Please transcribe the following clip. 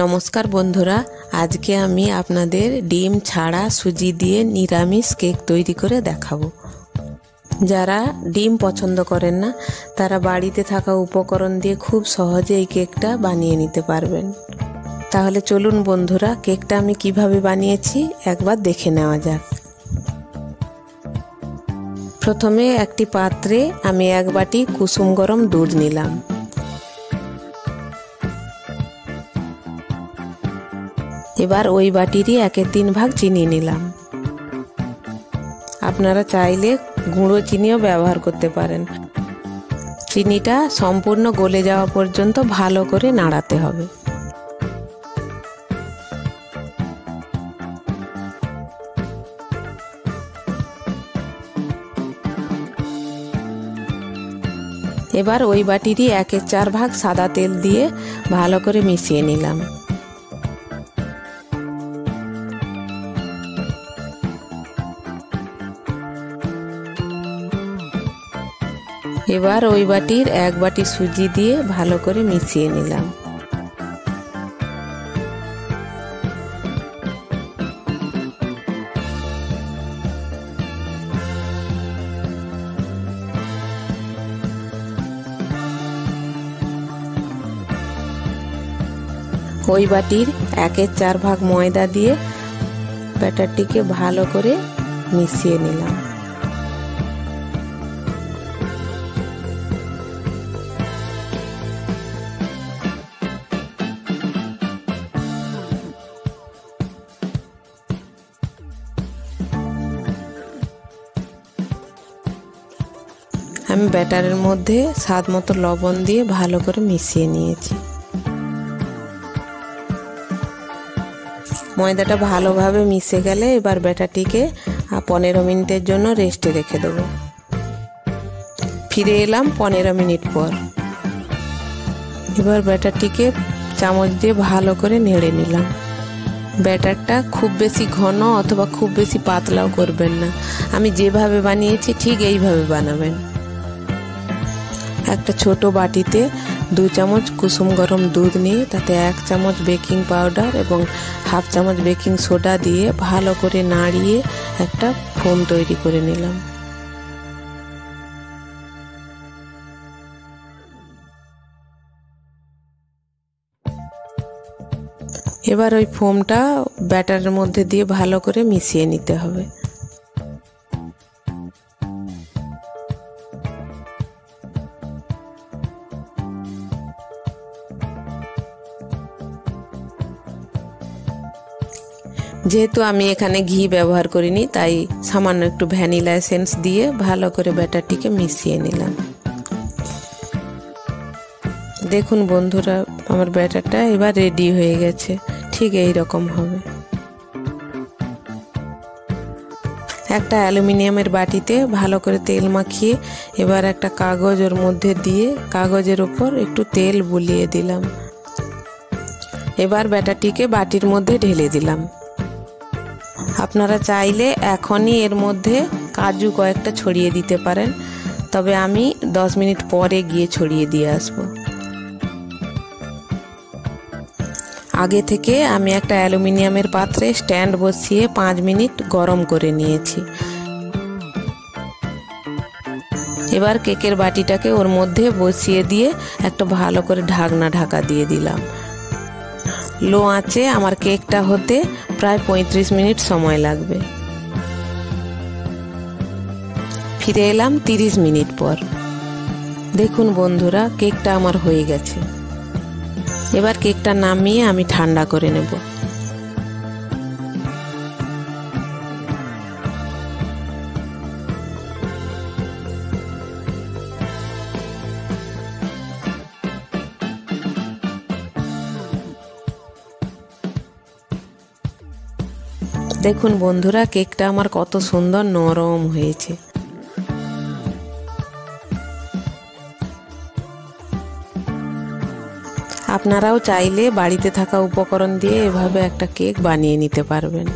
নমস্কার বন্ধুরা, আজকে আমি আপনাদের ডিম ছাড়া সুজি দিয়ে নিরামিষ কেক তৈরি করে দেখাবো। যারা ডিম পছন্দ করেন না তারা বাড়িতে থাকা উপকরণ দিয়ে খুব সহজে এই কেকটা বানিয়ে নিতে পারবেন। তাহলে চলুন বন্ধুরা, কেকটা আমি কিভাবে বানিয়েছি একবার দেখে নেওয়া যাক। প্রথমে একটি পাত্রে আমি 1 বাটি কুসুম গরম দুধ নিলাম। এবার ওই বাটিরই 1/3 ভাগ চিনি নিলাম। আপনারা চাইলে গুঁড়ো চিনিও ব্যবহার করতে পারেন। চিনিটা সম্পূর্ণ গলে যাওয়া পর্যন্ত ভালো করে নাড়াতে হবে। এবার ওই বাটিরই 1/4 ভাগ সাদা তেল দিয়ে ভালো করে মিশিয়ে নিলাম। এবার ওই বাটির 1 বাটি সুজি দিয়ে ভালো করে মিশিয়ে নিলাম। ওই বাটির 1/4 ভাগ ময়দা দিয়ে ব্যাটারটিকে ভালো করে মিশিয়ে নিলাম। আমি ব্যাটারের মধ্যে স্বাদ মতো লবণ দিয়ে ভালো করে মিশিয়ে নিয়েছি। ময়দাটা ভালোভাবে মিশে গেলে এবার ব্যাটারটিকে 15 মিনিটের জন্য রেস্টে রেখে দেব। ফিরে এলাম 15 মিনিট পর। এবার ব্যাটারটিকে চামচ দিয়ে ভালো করে নেড়ে নিলাম। ব্যাটারটা খুব বেশি ঘন অথবা খুব বেশি পাতলাও করবেন না। আমি যেভাবে বানিয়েছি ঠিক এইভাবে বানাবেন। একটা ছোট বাটিতে 2 চামচ কুসুম গরম দুধ নিয়ে তাতে 1 চামচ বেকিং পাউডার এবং 1/2 চামচ বেকিং সোডা দিয়ে ভালো করে নাড়িয়ে একটা ফোম তৈরি করে নিলাম। এবার ওই ফোমটা ব্যাটারের মধ্যে দিয়ে ভালো করে মিশিয়ে নিতে হবে। যেহেতু আমি এখানে ঘি ব্যবহার করিনি, তাই সামান্য একটু ভ্যানিলা এসেন্স দিয়ে ভালো করে ব্যাটারটিকে মিশিয়ে নিলাম। দেখুন বন্ধুরা, আমার ব্যাটারটা এবার রেডি হয়ে গেছে। ঠিক এই রকম হবে। একটা অ্যালুমিনিয়ামের বাটিতে ভালো করে তেল মাখিয়ে এবার একটা কাগজ ওর মধ্যে দিয়ে কাগজের উপর একটু তেল বুলিয়ে দিলাম। এবার ব্যাটারটিকে বাটির মধ্যে ঢেলে দিলাম। আপনারা চাইলে এখনই এর মধ্যে কাজু কয়েকটা ছড়িয়ে দিতে পারেন, তবে আমি 10 মিনিট পরে গিয়ে ছড়িয়ে দিয়ে আসব। আগে থেকে আমি একটা অ্যালুমিনিয়ামের পাত্রে স্ট্যান্ড বসিয়ে 5 মিনিট গরম করে নিয়েছি। এবার কেকের বাটিটাকে ওর মধ্যে বসিয়ে দিয়ে একটা ভালো করে ঢাকা দিয়ে দিলাম। লো আঁচে আমার কেকটা হতে প্রায় 35 মিনিট সময় লাগবে। ফিরে এলাম 30 মিনিট পর। দেখুন বন্ধুরা, কেকটা আমার হয়ে গেছে। এবার কেকটা নামিয়ে আমি ঠান্ডা করে নেব। দেখুন বন্ধুরা, কেকটা আমার কত সুন্দর নরম হয়েছে। আপনারাও চাইলে বাড়িতে থাকা উপকরণ দিয়ে এভাবে একটা কেক বানিয়ে নিতে পারবেন।